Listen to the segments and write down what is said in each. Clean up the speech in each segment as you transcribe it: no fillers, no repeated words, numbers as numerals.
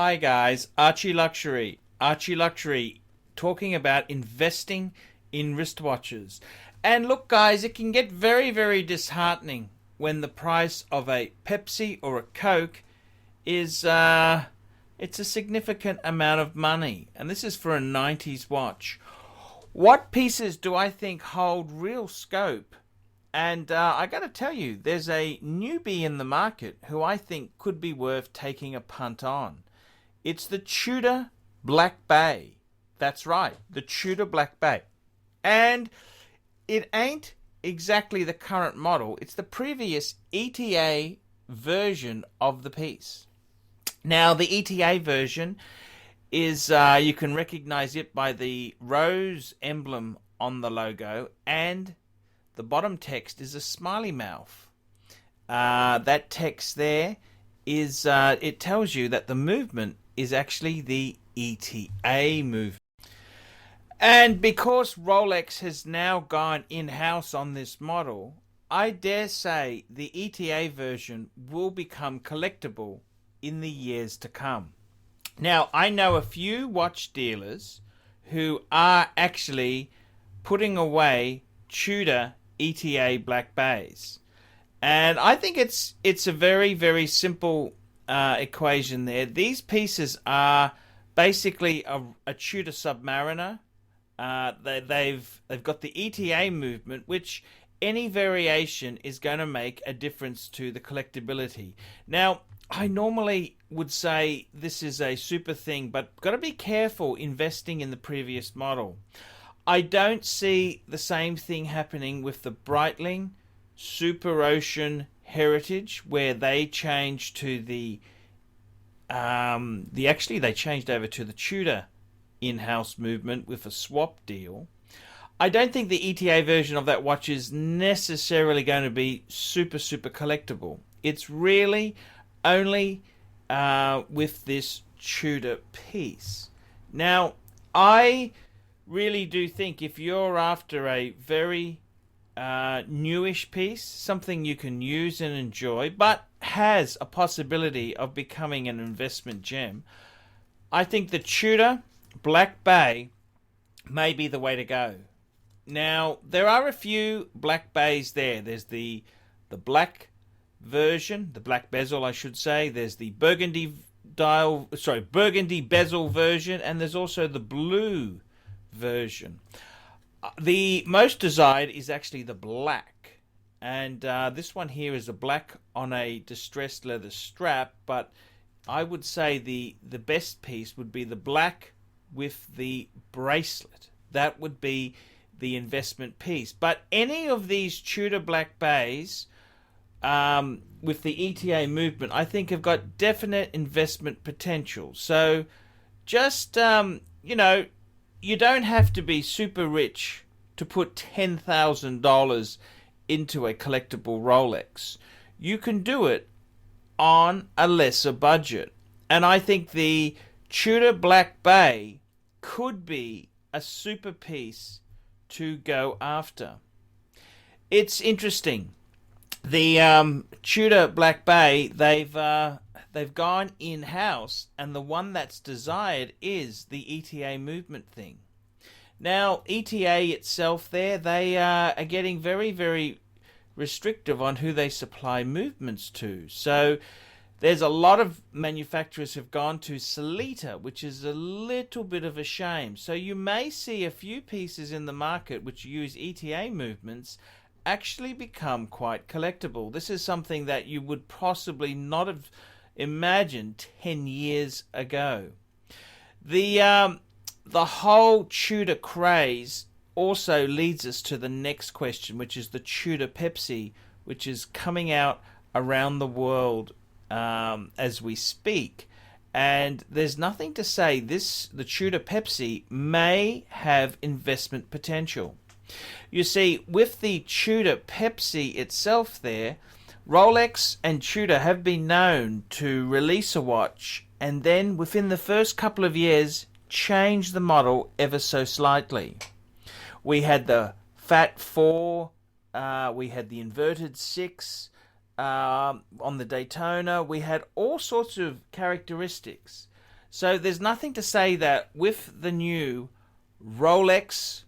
Hi guys, Archie Luxury, talking about investing in wristwatches. And look guys, it can get very, very disheartening when the price of a Pepsi or a Coke is it's a significant amount of money. And this is for a 90s watch. What pieces do I think hold real scope? And I got to tell you, there's a newbie in the market who I think could be worth taking a punt on. It's the Tudor Black Bay. That's right, the Tudor Black Bay. And it ain't exactly the current model. It's the previous ETA version of the piece. Now, the ETA version is, you can recognize it by the rose emblem on the logo, and the bottom text is a smiley mouth. That text there is, it tells you that the movement is actually the ETA movement. And because Rolex has now gone in-house on this model, I dare say the ETA version will become collectible in the years to come. Now, I know a few watch dealers who are actually putting away Tudor ETA Black Bays. And I think it's a very, very simple equation there. These pieces are basically a Tudor Submariner. They've got the ETA movement, which any variation is going to make a difference to the collectability. Now, I normally would say this is a super thing, but got to be careful investing in the previous model. I don't see the same thing happening with the Breitling Super Ocean Heritage, where they changed to they changed over to the Tudor in-house movement with a swap deal. I don't think the ETA version of that watch is necessarily going to be super collectible. It's really only with this Tudor piece. Now, I really do think if you're after a very newish piece, something you can use and enjoy, but has a possibility of becoming an investment gem, I think the Tudor Black Bay may be the way to go. Now, there are a few Black Bays there. There's the black version, the black bezel, I should say. There's the burgundy bezel version, and there's also the blue version. The most desired is actually the black, and this one here is a black on a distressed leather strap, but I would say the best piece would be the black with the bracelet. That would be the investment piece. But any of these Tudor Black Bays with the ETA movement, I think have got definite investment potential. So just, you know, you don't have to be super rich to put $10,000 into a collectible Rolex. You can do it on a lesser budget. And I think the Tudor Black Bay could be a super piece to go after. It's interesting. The Tudor Black Bay, they've gone in-house, and the one that's desired is the ETA movement thing. Now, ETA itself there, they are getting very, very restrictive on who they supply movements to. So there's a lot of manufacturers who've gone to Sellita, which is a little bit of a shame. So you may see a few pieces in the market which use ETA movements actually become quite collectible. This is something that you would possibly not have imagined 10 years ago. The the whole Tudor craze also leads us to the next question, which is the Tudor Pepsi, which is coming out around the world as we speak. And there's nothing to say the Tudor Pepsi may have investment potential. You see, with the Tudor Pepsi itself there, Rolex and Tudor have been known to release a watch and then within the first couple of years change the model ever so slightly. We had the Fat 4, we had the inverted 6 on the Daytona. We had all sorts of characteristics. So there's nothing to say that with the new Rolex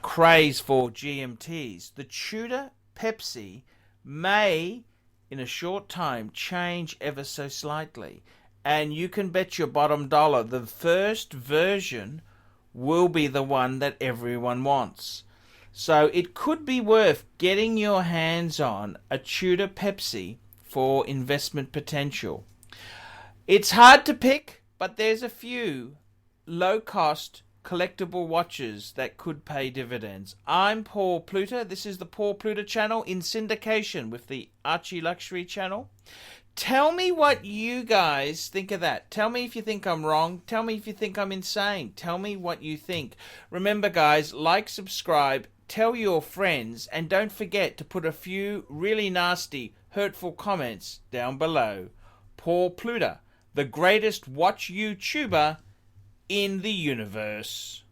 craze for GMTs, the Tudor Pepsi may, in a short time, change ever so slightly. And you can bet your bottom dollar the first version will be the one that everyone wants. So it could be worth getting your hands on a Tudor Pepsi for investment potential. It's hard to pick, but there's a few low-cost collectible watches that could pay dividends. I'm Paul Pluta. This is the Paul Pluta channel in syndication with the Archie Luxury channel. Tell me what you guys think of that. Tell me if you think I'm wrong. Tell me if you think I'm insane. Tell me what you think. Remember, guys, like, subscribe, tell your friends, and don't forget to put a few really nasty, hurtful comments down below. Paul Pluta, the greatest watch YouTuber in the universe.